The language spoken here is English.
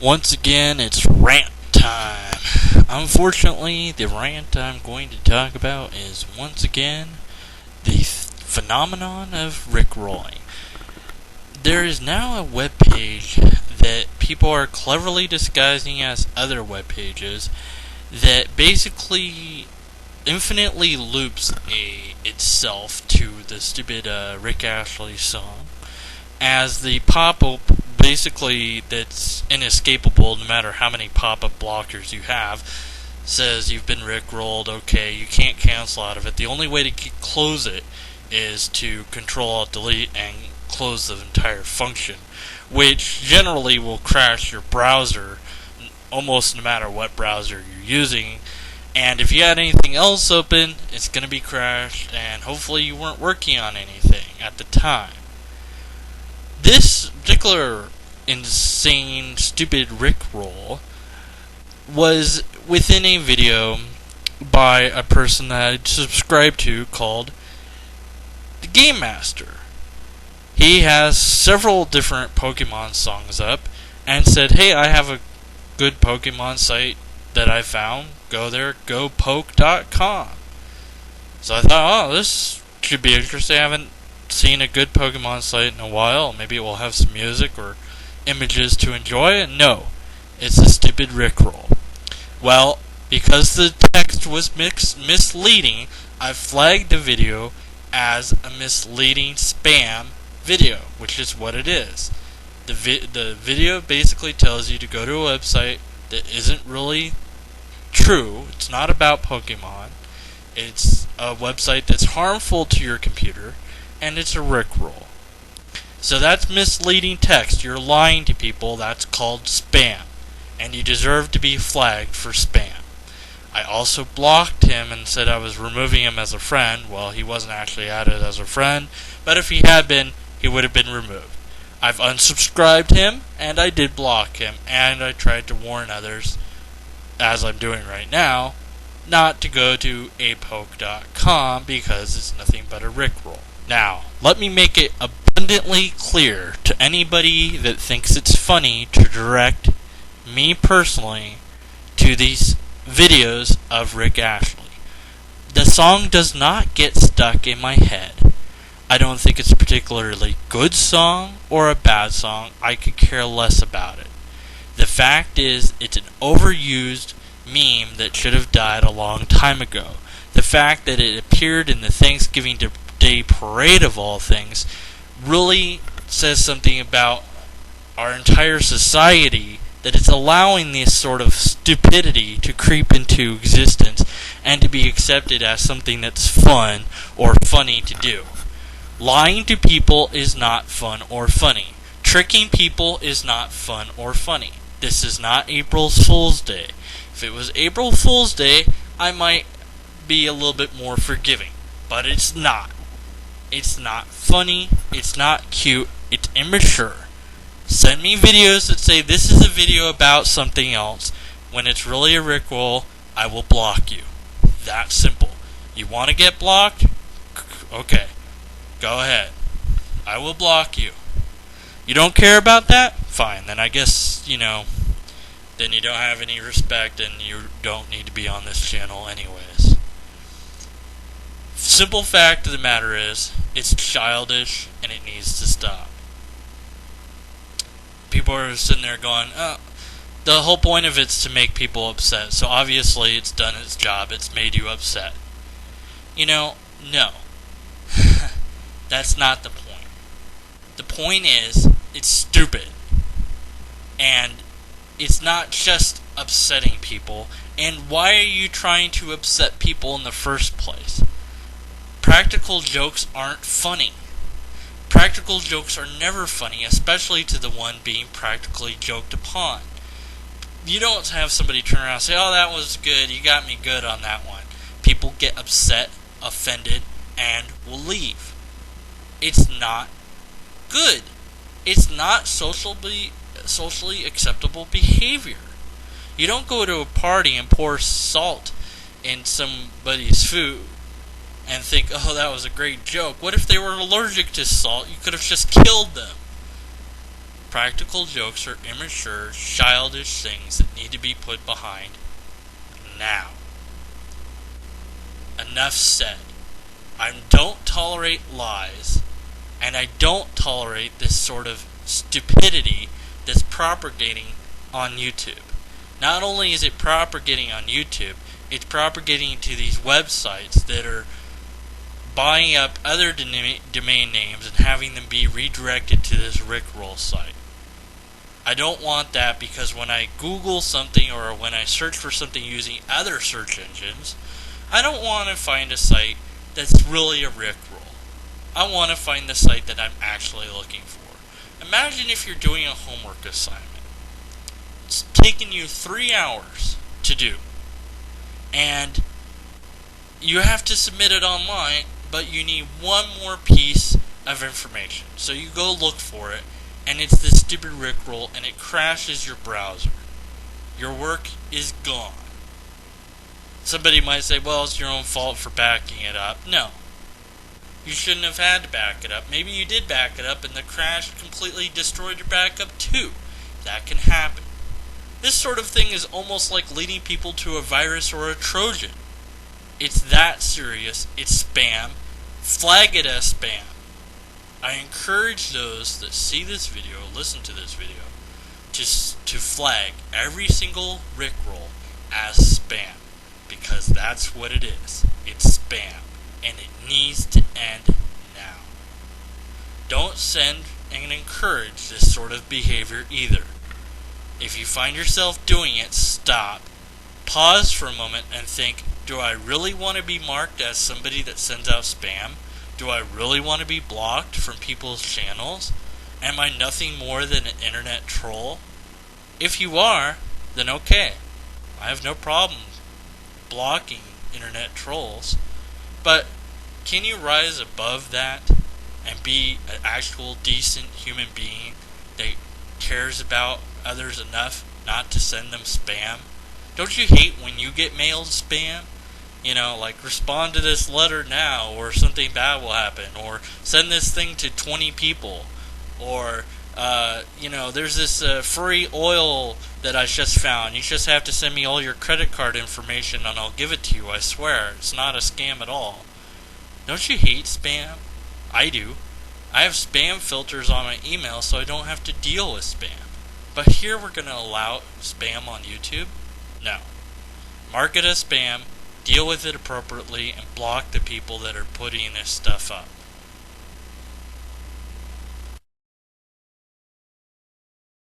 Once again, it's rant time. Unfortunately, the rant I'm going to talk about is once again the phenomenon of Rickrolling. There is now a web page that people are cleverly disguising as other web pages that basically infinitely loops itself to the stupid Rick Astley song as the pop-up basically that's inescapable no matter how many pop-up blockers you have says you've been rickrolled. Okay, you can't cancel out of it. The only way to close it is to Control-Alt-Delete and close the entire function, which generally will crash your browser almost no matter what browser you're using. And if you had anything else open, it's going to be crashed, and hopefully you weren't working on anything at the time. This particular insane, stupid Rickroll was within a video by a person that I'd subscribed to called the Game Master. He has several different Pokemon songs up and said, hey, I have a good Pokemon site that I found. Go there, gopoke.com. So I thought, this should be interesting. I haven't seen a good Pokemon site in a while. Maybe it will have some music or images to enjoy. No, it's a stupid Rickroll. Well, because the text was misleading, I flagged the video as a misleading spam video, which is what it is. The video basically tells you to go to a website that isn't really true. It's not about Pokemon. It's a website that's harmful to your computer, and it's a Rickroll. So that's misleading text. You're lying to people. That's called spam, and you deserve to be flagged for spam. I also blocked him and said I was removing him as a friend. Well, he wasn't actually added as a friend, but if he had been, he would have been removed. I've unsubscribed him, and I did block him, and I tried to warn others, as I'm doing right now, not to go to apoke.com because it's nothing but a Rickroll. Now, let me make it abundantly clear to anybody that thinks it's funny to direct me personally to these videos of Rick Astley. The song does not get stuck in my head. I don't think it's a particularly good song or a bad song. I could care less about it. The fact is, it's an overused meme that should have died a long time ago. The fact that it appeared in the Thanksgiving Day parade of all things really says something about our entire society, that it's allowing this sort of stupidity to creep into existence and to be accepted as something that's fun or funny to do. Lying to people is not fun or funny. Tricking people is not fun or funny. This is not April Fool's Day. If it was April Fool's Day, I might be a little bit more forgiving. But it's not. It's not funny. It's not cute. It's immature. Send me videos that say this is a video about something else. When it's really a Rickroll, I will block you. That simple. You want to get blocked? Okay. Go ahead. I will block you. You don't care about that? Fine. Then I guess, then you don't have any respect and you don't need to be on this channel anyways. Simple fact of the matter is, it's childish and it needs to stop. People are sitting there going, the whole point of it's to make people upset, so obviously it's done its job, it's made you upset. No. That's not the point. The point is, it's stupid. And it's not just upsetting people. And why are you trying to upset people in the first place? Practical jokes aren't funny. Practical jokes are never funny, especially to the one being practically joked upon. You don't have somebody turn around and say, oh, that was good, you got me good on that one. People get upset, offended, and will leave. It's not good. It's not socially acceptable behavior. You don't go to a party and pour salt in somebody's food and think, oh, that was a great joke. What if they were allergic to salt? You could have just killed them. Practical jokes are immature, childish things that need to be put behind now. Enough said. I don't tolerate lies, and I don't tolerate this sort of stupidity that's propagating on YouTube. Not only is it propagating on YouTube, it's propagating to these websites that are buying up other domain names and having them be redirected to this Rickroll site. I don't want that, because when I Google something or when I search for something using other search engines, I don't want to find a site that's really a Rickroll. I want to find the site that I'm actually looking for. Imagine if you're doing a homework assignment. It's taken you 3 hours to do, and you have to submit it online, but you need one more piece of information. So you go look for it, and it's this stupid Rickroll, and it crashes your browser. Your work is gone. Somebody might say, well, it's your own fault for backing it up. No. You shouldn't have had to back it up. Maybe you did back it up, and the crash completely destroyed your backup too. That can happen. This sort of thing is almost like leading people to a virus or a Trojan. It's that serious. It's spam. Flag it as spam. I encourage those that see this video, listen to this video, to flag every single Rickroll as spam, because that's what it is. It's spam, and it needs to end now. Don't send and encourage this sort of behavior either. If you find yourself doing it, stop, pause for a moment, and think, do I really want to be marked as somebody that sends out spam? Do I really want to be blocked from people's channels? Am I nothing more than an internet troll? If you are, then okay. I have no problem blocking internet trolls. But can you rise above that and be an actual decent human being that cares about others enough not to send them spam? Don't you hate when you get mailed spam? You know, like, respond to this letter now, or something bad will happen, or send this thing to 20 people, or, there's this free oil that I just found. You just have to send me all your credit card information and I'll give it to you, I swear. It's not a scam at all. Don't you hate spam? I do. I have spam filters on my email so I don't have to deal with spam. But here we're going to allow spam on YouTube? No. Mark it as spam. Deal with it appropriately and block the people that are putting this stuff up.